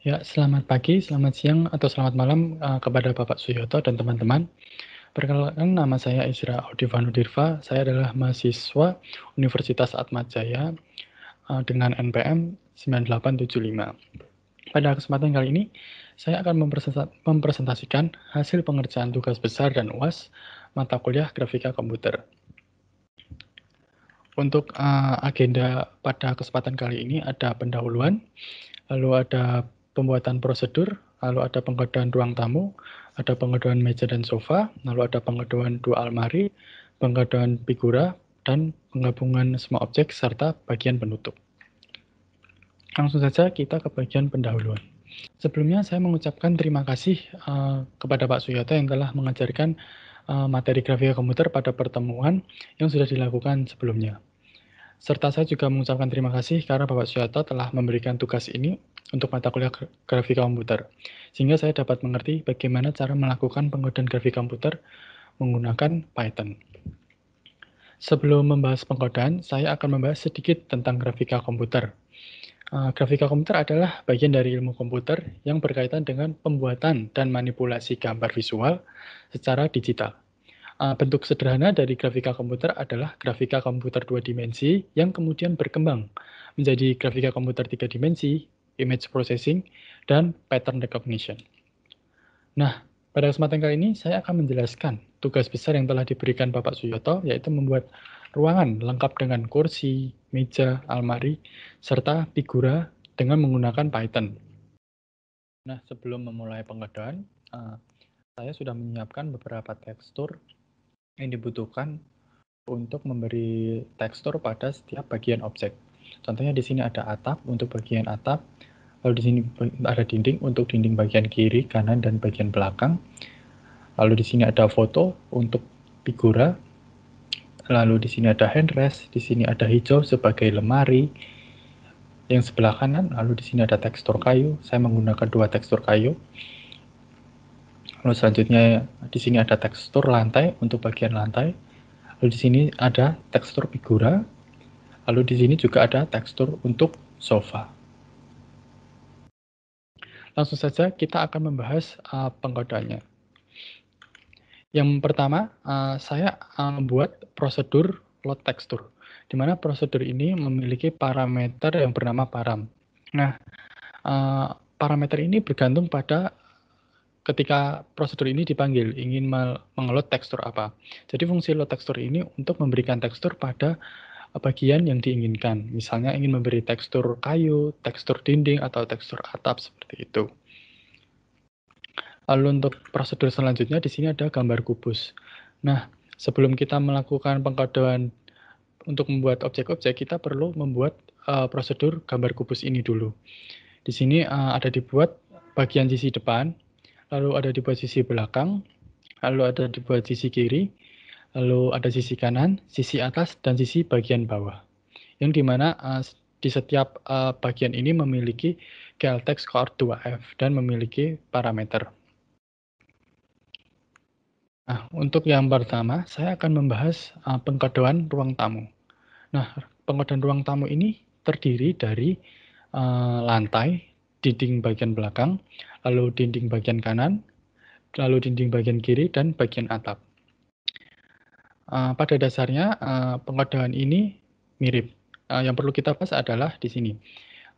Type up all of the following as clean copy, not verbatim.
Ya, selamat pagi, selamat siang, atau selamat malam kepada Bapak Suyoto dan teman-teman. Perkenalkan, nama saya Isra Audivanudirva. Saya adalah mahasiswa Universitas Atmajaya dengan NPM 9875. Pada kesempatan kali ini, saya akan mempresentasikan hasil pengerjaan tugas besar dan UAS mata kuliah Grafika Komputer. Untuk agenda pada kesempatan kali ini ada pendahuluan, lalu ada pembuatan prosedur, lalu ada penggedauan ruang tamu, ada penggedauan meja dan sofa, lalu ada penggedauan dua almari, penggedauan figura, dan penggabungan semua objek serta bagian penutup. Langsung saja kita ke bagian pendahuluan. Sebelumnya saya mengucapkan terima kasih kepada Pak Suyoto yang telah mengajarkan materi grafika komputer pada pertemuan yang sudah dilakukan sebelumnya. Serta saya juga mengucapkan terima kasih karena Bapak Suyoto telah memberikan tugas ini untuk mata kuliah grafika komputer. Sehingga saya dapat mengerti bagaimana cara melakukan penggodaan grafika komputer menggunakan Python. Sebelum membahas penggodaan, saya akan membahas sedikit tentang grafika komputer. Grafika komputer adalah bagian dari ilmu komputer yang berkaitan dengan pembuatan dan manipulasi gambar visual secara digital. Bentuk sederhana dari grafika komputer adalah grafika komputer 2 dimensi yang kemudian berkembang menjadi grafika komputer 3 dimensi, image processing, dan pattern recognition. Nah, pada kesempatan kali ini saya akan menjelaskan tugas besar yang telah diberikan Bapak Suyoto, yaitu membuat ruangan lengkap dengan kursi, meja, almari, serta figura dengan menggunakan Python. Nah, sebelum memulai penggedauan, saya sudah menyiapkan beberapa tekstur yang dibutuhkan untuk memberi tekstur pada setiap bagian objek. Contohnya di sini ada atap untuk bagian atap, lalu di sini ada dinding untuk dinding bagian kiri, kanan, dan bagian belakang. Lalu di sini ada foto untuk figura. Lalu di sini ada handrest, di sini ada hijau sebagai lemari. Yang sebelah kanan, lalu di sini ada tekstur kayu. Saya menggunakan dua tekstur kayu. Lalu selanjutnya di sini ada tekstur lantai untuk bagian lantai. Lalu di sini ada tekstur figura. Lalu di sini juga ada tekstur untuk sofa. Langsung saja kita akan membahas penggodaannya. Yang pertama, saya membuat prosedur load tekstur, di mana prosedur ini memiliki parameter yang bernama param. Nah, parameter ini bergantung pada ketika prosedur ini dipanggil, ingin mengeload tekstur apa. Jadi fungsi load tekstur ini untuk memberikan tekstur pada bagian yang diinginkan. Misalnya ingin memberi tekstur kayu, tekstur dinding, atau tekstur atap seperti itu. Lalu untuk prosedur selanjutnya di sini ada gambar kubus. Nah, sebelum kita melakukan pengkodaan untuk membuat objek-objek, kita perlu membuat prosedur gambar kubus ini dulu. Di sini ada dibuat bagian sisi depan, lalu ada dibuat sisi belakang, lalu ada dibuat sisi kiri, lalu ada sisi kanan, sisi atas, dan sisi bagian bawah. Yang dimana di setiap bagian ini memiliki GLTEX Core 2F dan memiliki parameter. Nah, untuk yang pertama, saya akan membahas pengkodaan ruang tamu. Nah, pengkodaan ruang tamu ini terdiri dari lantai, dinding bagian belakang, lalu dinding bagian kanan, lalu dinding bagian kiri, dan bagian atap. Pada dasarnya, pengkodaan ini mirip. Yang perlu kita bahas adalah di sini.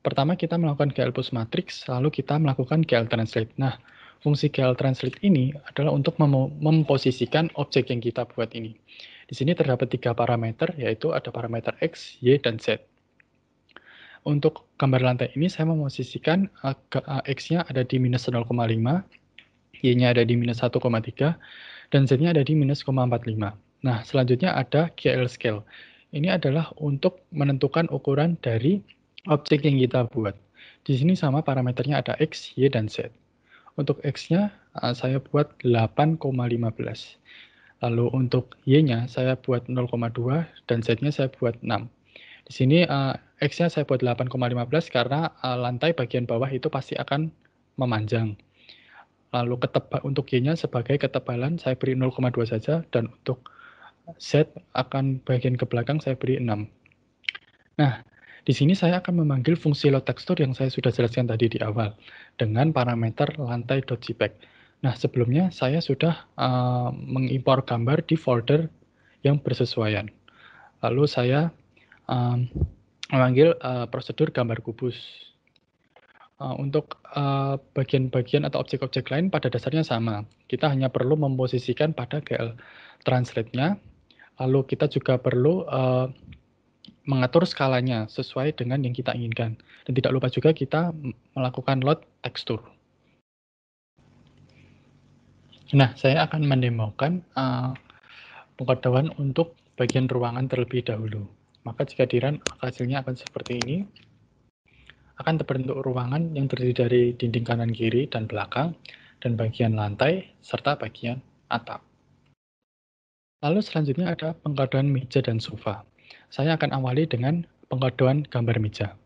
Pertama, kita melakukan GL Post Matrix, lalu kita melakukan GL Translate. Nah, fungsi GL Translate ini adalah untuk memposisikan objek yang kita buat ini. Di sini terdapat 3 parameter, yaitu ada parameter X, Y, dan Z. Untuk gambar lantai ini, saya memposisikan X-nya ada di minus 0,5, Y-nya ada di minus 1,3, dan Z-nya ada di minus 0,45. Nah, selanjutnya ada GL Scale. Ini adalah untuk menentukan ukuran dari objek yang kita buat. Di sini sama parameternya ada X, Y, dan Z. Untuk X-nya saya buat 8,15. Lalu untuk Y-nya saya buat 0,2 dan Z-nya saya buat 6. Di sini X-nya saya buat 8,15 karena lantai bagian bawah itu pasti akan memanjang. Lalu untuk Y-nya sebagai ketebalan saya beri 0,2 saja dan untuk Z akan bagian ke belakang saya beri 6. Nah, Di sini saya akan memanggil fungsi load texture yang saya sudah jelaskan tadi di awal dengan parameter lantai.jpg. Nah, sebelumnya saya sudah mengimpor gambar di folder yang bersesuaian. Lalu saya memanggil prosedur gambar kubus. Untuk bagian-bagian atau objek-objek lain pada dasarnya sama. Kita hanya perlu memposisikan pada GL Translate-nya, lalu kita juga perlu mengatur skalanya sesuai dengan yang kita inginkan. Dan tidak lupa juga kita melakukan load tekstur. Nah, saya akan mendemokan pengkodaan untuk bagian ruangan terlebih dahulu. Maka jika di-run, hasilnya akan seperti ini. Akan terbentuk ruangan yang terdiri dari dinding kanan kiri dan belakang, dan bagian lantai, serta bagian atap. Lalu selanjutnya ada pengkodaan meja dan sofa. Saya akan awali dengan pengkodaan gambar meja.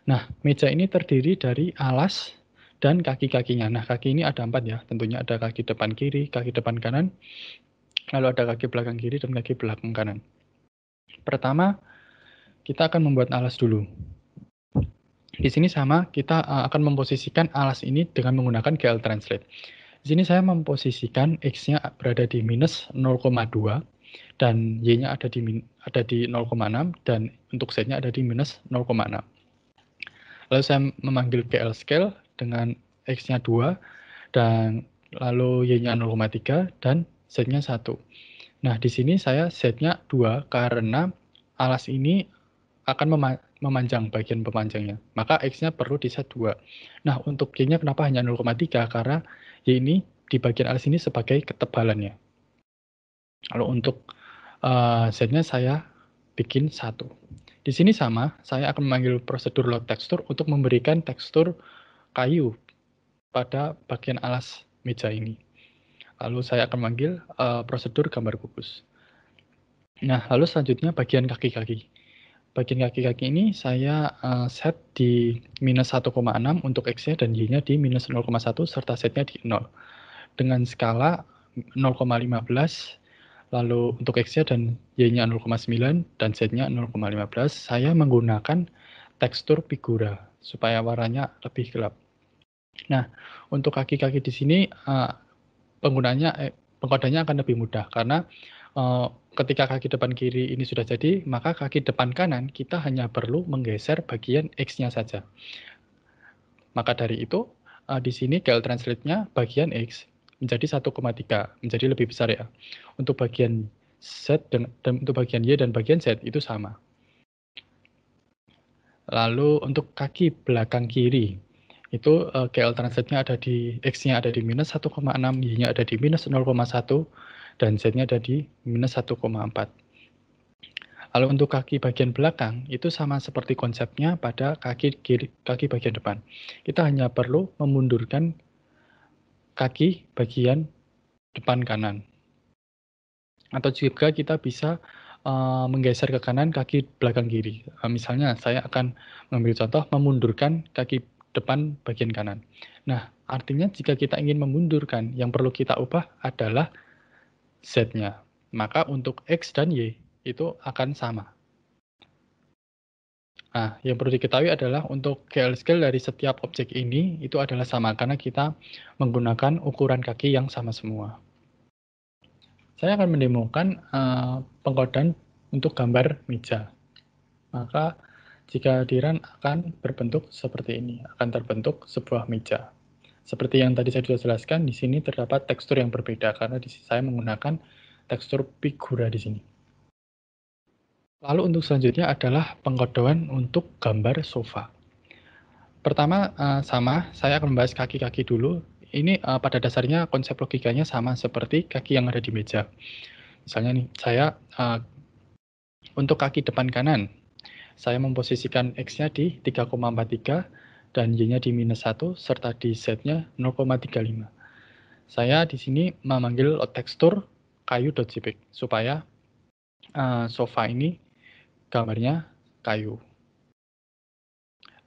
Nah, meja ini terdiri dari alas dan kaki-kakinya. Nah, kaki ini ada 4 ya, tentunya ada kaki depan kiri, kaki depan kanan, lalu ada kaki belakang kiri dan kaki belakang kanan. Pertama, kita akan membuat alas dulu. Di sini sama, kita akan memposisikan alas ini dengan menggunakan GL Translate. Di sini saya memposisikan X-nya berada di minus 0,2 dan Y-nya ada di 0,6 dan untuk Z-nya ada di minus 0,6. Lalu saya memanggil GL Scale dengan X-nya 2 dan lalu Y-nya 0,3 dan Z-nya 1. Nah, di sini saya Z-nya 2 karena alas ini akan memanjang bagian pemanjangnya. Maka X-nya perlu di set 2. Nah, untuk Y-nya kenapa hanya 0,3? Karena Y ini di bagian alas ini sebagai ketebalannya. Lalu untuk Z-nya saya bikin 1. Di sini sama, saya akan memanggil prosedur load texture untuk memberikan tekstur kayu pada bagian alas meja ini. Lalu saya akan memanggil prosedur gambar kubus. Nah, lalu selanjutnya bagian kaki-kaki. Bagian kaki-kaki ini saya set di minus 1,6 untuk X-nya dan Y-nya di minus 0,1 serta Z-nya di 0. Dengan skala 0,15, lalu untuk X-nya dan Y-nya 0,9 dan Z-nya 0,15, saya menggunakan tekstur figura supaya warnanya lebih gelap. Nah, untuk kaki-kaki di sini pengkodannya akan lebih mudah karena ketika kaki depan kiri ini sudah jadi, maka kaki depan kanan kita hanya perlu menggeser bagian X-nya saja. Maka dari itu, di sini GL Translate-nya bagian X menjadi 1,3, menjadi lebih besar ya. Untuk bagian Z dan untuk bagian Y dan bagian Z itu sama. Lalu untuk kaki belakang kiri, itu GL Translate-nya ada di X-nya ada di minus 1,6, Y-nya ada di minus 0,1, dan Z-nya ada di minus 1,4. Lalu untuk kaki bagian belakang, itu sama seperti konsepnya pada kaki bagian depan. Kita hanya perlu memundurkan kaki bagian depan kanan. Atau juga kita bisa menggeser ke kanan kaki belakang kiri. Misalnya saya akan mengambil contoh memundurkan kaki depan bagian kanan. Nah, artinya jika kita ingin memundurkan, yang perlu kita ubah adalah Z-nya. Maka untuk X dan Y itu akan sama. Nah, yang perlu diketahui adalah untuk GL scale dari setiap objek ini itu adalah sama karena kita menggunakan ukuran kaki yang sama semua. Saya akan mendemokan pengkodaan untuk gambar meja. Maka jika di-run akan berbentuk seperti ini, akan terbentuk sebuah meja. Seperti yang tadi saya sudah jelaskan, di sini terdapat tekstur yang berbeda karena di sini saya menggunakan tekstur figura di sini. Lalu untuk selanjutnya adalah pengkodaan untuk gambar sofa. Pertama sama, saya akan membahas kaki-kaki dulu. Ini pada dasarnya konsep logikanya sama seperti kaki yang ada di meja. Misalnya nih, saya untuk kaki depan kanan, saya memposisikan X-nya di 3,43 dan Y-nya di minus 1 serta di Z-nya 0,35. Saya di sini memanggil tekstur kayu.jpg supaya sofa ini gambarnya kayu.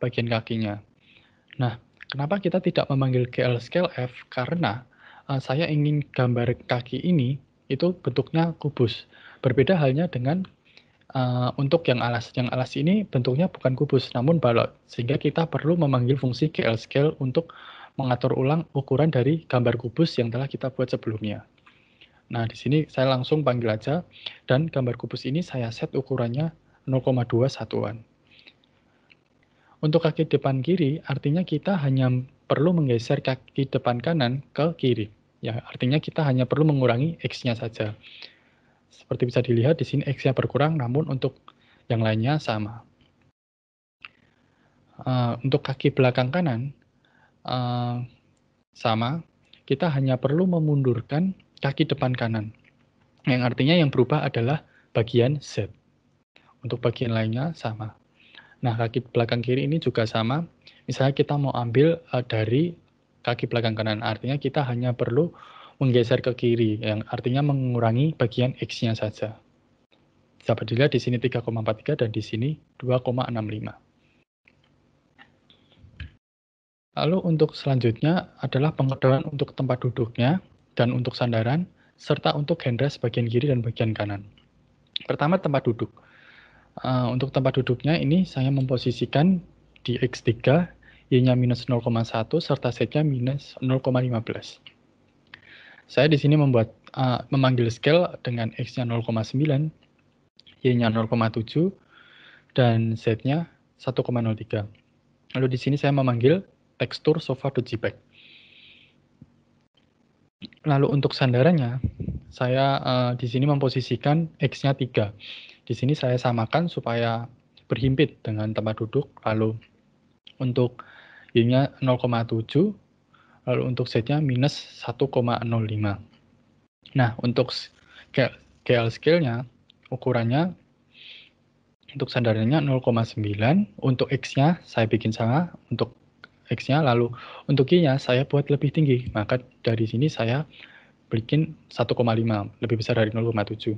Bagian kakinya. Nah, kenapa kita tidak memanggil GL Scale F? Karena saya ingin gambar kaki ini itu bentuknya kubus. Berbeda halnya dengan Untuk yang alas ini bentuknya bukan kubus, namun balok, sehingga kita perlu memanggil fungsi glscale untuk mengatur ulang ukuran dari gambar kubus yang telah kita buat sebelumnya. Nah, di sini saya langsung panggil aja, dan gambar kubus ini saya set ukurannya 0,2 satuan. Untuk kaki depan kiri, artinya kita hanya perlu menggeser kaki depan kanan ke kiri. Ya, artinya kita hanya perlu mengurangi X-nya saja. Seperti bisa dilihat di sini X-nya berkurang, namun untuk yang lainnya sama. Untuk kaki belakang kanan, sama, kita hanya perlu memundurkan kaki depan kanan. Yang artinya yang berubah adalah bagian Z. Untuk bagian lainnya sama. Nah, kaki belakang kiri ini juga sama. Misalnya kita mau ambil dari kaki belakang kanan, artinya kita hanya perlu menggeser ke kiri, yang artinya mengurangi bagian X-nya saja. Dapat dilihat di sini 3,43 dan di sini 2,65. Lalu untuk selanjutnya adalah pengedoran untuk tempat duduknya dan untuk sandaran, serta untuk handrest bagian kiri dan bagian kanan. Pertama, tempat duduk. Untuk tempat duduknya ini saya memposisikan di X3, Y-nya minus 0,1, serta Z-nya minus 0,15. Saya di sini memanggil scale dengan X-nya 0,9, Y-nya 0,7, dan Z-nya 1,03. Lalu di sini saya memanggil tekstur sofa.jpg. Lalu untuk sandarannya, saya di sini memposisikan X-nya 3. Di sini saya samakan supaya berhimpit dengan tempat duduk. Lalu untuk Y-nya 0,7, lalu untuk Z-nya minus 1,05. Nah, untuk GL scale-nya, ukurannya untuk sandarannya 0,9, untuk X-nya saya bikin sama, untuk X-nya, lalu untuk Y-nya saya buat lebih tinggi, maka dari sini saya bikin 1,5, lebih besar dari 0,7.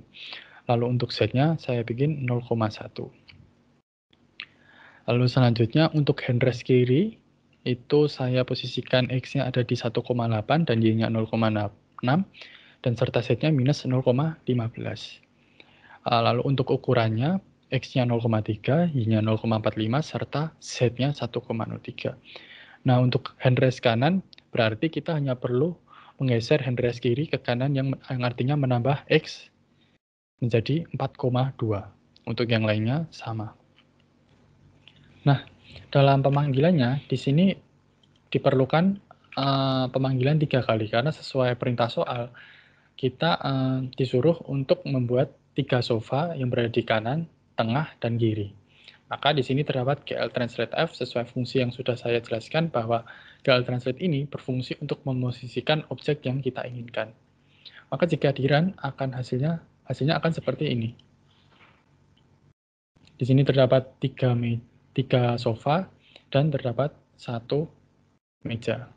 Lalu untuk Z-nya saya bikin 0,1. Lalu selanjutnya untuk handrest kiri, itu saya posisikan X-nya ada di 1,8 dan Y-nya 0,6, dan serta Z-nya minus 0,15. Lalu untuk ukurannya, X-nya 0,3, Y-nya 0,45, serta Z-nya 1,03. Nah, untuk handrest kanan, berarti kita hanya perlu menggeser handrest kiri ke kanan yang artinya menambah X menjadi 4,2. Untuk yang lainnya sama. Nah, dalam pemanggilannya, di sini diperlukan pemanggilan 3 kali, karena sesuai perintah soal, kita disuruh untuk membuat 3 sofa yang berada di kanan, tengah, dan kiri. Maka di sini terdapat GL Translate F sesuai fungsi yang sudah saya jelaskan bahwa GL Translate ini berfungsi untuk memosisikan objek yang kita inginkan. Maka jika di-run akan hasilnya akan seperti ini. Di sini terdapat 3 sofa dan terdapat 1 meja.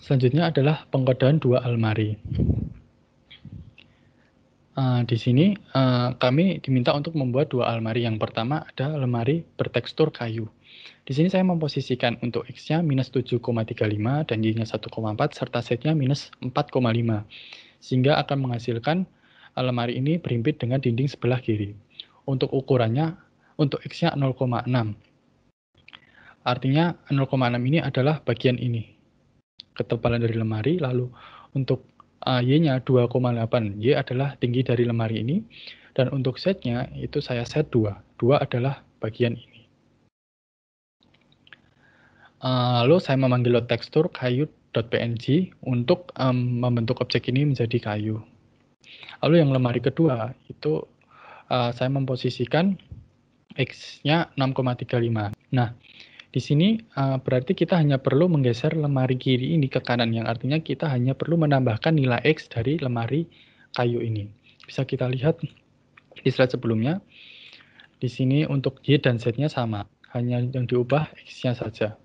Selanjutnya adalah pengkodean 2 almari. Di sini kami diminta untuk membuat 2 almari. Yang pertama ada lemari bertekstur kayu. Di sini saya memposisikan untuk X-nya minus 7,35 dan Y-nya 1,4 serta Z-nya minus 4,5. Sehingga akan menghasilkan lemari ini berhimpit dengan dinding sebelah kiri. Untuk ukurannya, untuk X-nya 0,6. Artinya 0,6 ini adalah bagian ini, ketebalan dari lemari. Lalu untuk Y-nya 2,8. Y adalah tinggi dari lemari ini. Dan untuk Z-nya itu saya set 2. 2 adalah bagian ini. Lalu saya memanggil load tekstur kayu.png untuk membentuk objek ini menjadi kayu. Lalu yang lemari kedua itu saya memposisikan X-nya 6,35. Nah, di sini berarti kita hanya perlu menggeser lemari kiri ini ke kanan, yang artinya kita hanya perlu menambahkan nilai X dari lemari kayu ini. Bisa kita lihat di slide sebelumnya. Di sini untuk Y dan Z-nya sama, hanya yang diubah X-nya saja.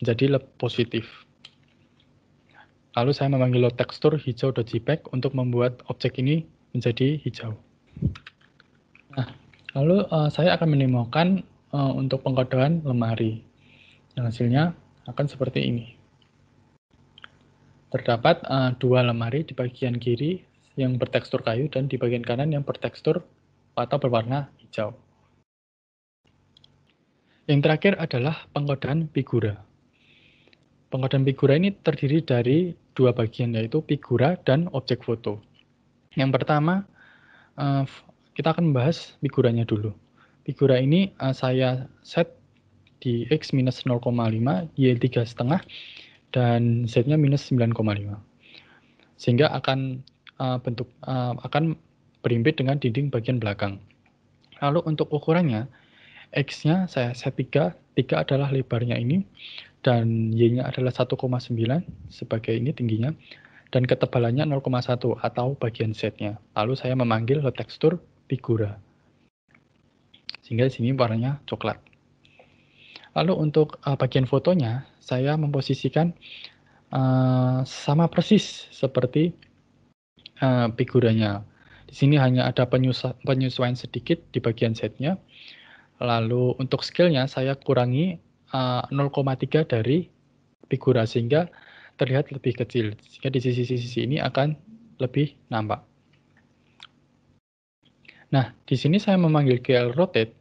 Jadi positif. Lalu saya memanggil load tekstur hijau.jpg untuk membuat objek ini menjadi hijau. Nah, lalu saya akan menemukan untuk pengkodean lemari. Yang hasilnya akan seperti ini. Terdapat 2 lemari di bagian kiri yang bertekstur kayu dan di bagian kanan yang bertekstur atau berwarna hijau. Yang terakhir adalah pengkodaan figura. Pengkodaan figura ini terdiri dari dua bagian, yaitu figura dan objek foto. Yang pertama, kita akan membahas figuranya dulu. Figura ini saya set di X minus 0,5, Y 3,5, dan Z-nya minus 9,5. Sehingga akan akan berimpit dengan dinding bagian belakang. Lalu untuk ukurannya, X-nya saya set 3 adalah lebarnya ini, dan Y-nya adalah 1,9 sebagai ini tingginya, dan ketebalannya 0,1 atau bagian Z-nya. Lalu saya memanggil tekstur figura. Sehingga di sini warnanya coklat. Lalu untuk bagian fotonya, saya memposisikan sama persis seperti figuranya. Di sini hanya ada penyesuaian sedikit di bagian Z-nya. Lalu untuk scale-nya saya kurangi 0,3 dari figura sehingga terlihat lebih kecil. Sehingga di sisi-sisi ini akan lebih nampak. Nah, di sini saya memanggil GL rotate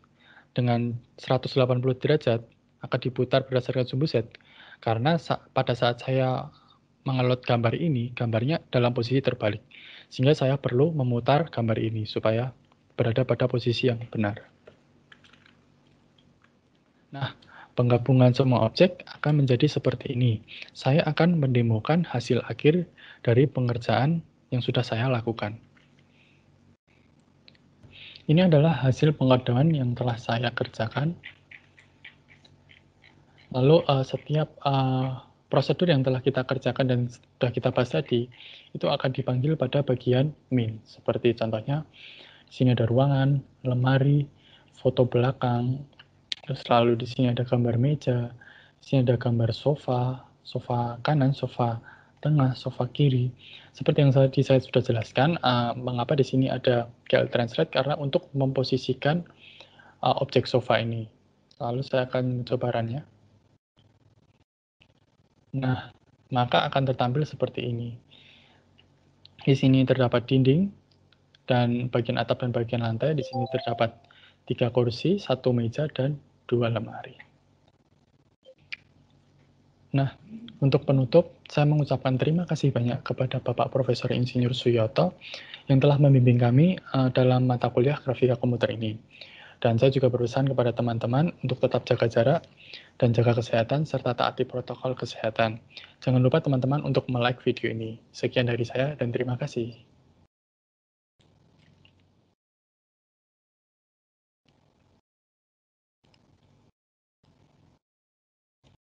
dengan 180 derajat akan diputar berdasarkan sumbu Z. Karena pada saat saya mengelot gambar ini, gambarnya dalam posisi terbalik. Sehingga saya perlu memutar gambar ini supaya berada pada posisi yang benar. Nah, penggabungan semua objek akan menjadi seperti ini. Saya akan mendemokan hasil akhir dari pengerjaan yang sudah saya lakukan. Ini adalah hasil pengodaan yang telah saya kerjakan. Lalu setiap prosedur yang telah kita kerjakan dan sudah kita bahas tadi, itu akan dipanggil pada bagian min. Seperti contohnya, di sini ada ruangan, lemari, foto belakang, terus lalu di sini ada gambar meja, di sini ada gambar sofa, sofa kanan, sofa tengah, sofa kiri. Seperti yang tadi saya sudah jelaskan, mengapa di sini ada GL Translate, karena untuk memposisikan objek sofa ini. Lalu saya akan mencoba run-nya. Nah, maka akan tertampil seperti ini. Di sini terdapat dinding, dan bagian atap dan bagian lantai. Di sini terdapat 3 kursi, 1 meja, dan 2 lemari. Nah, untuk penutup, saya mengucapkan terima kasih banyak kepada Bapak Profesor Insinyur Suyoto yang telah membimbing kami dalam mata kuliah grafika komputer ini. Dan saya juga berpesan kepada teman-teman untuk tetap jaga jarak dan jaga kesehatan serta taati protokol kesehatan. Jangan lupa teman-teman untuk like video ini. Sekian dari saya dan terima kasih.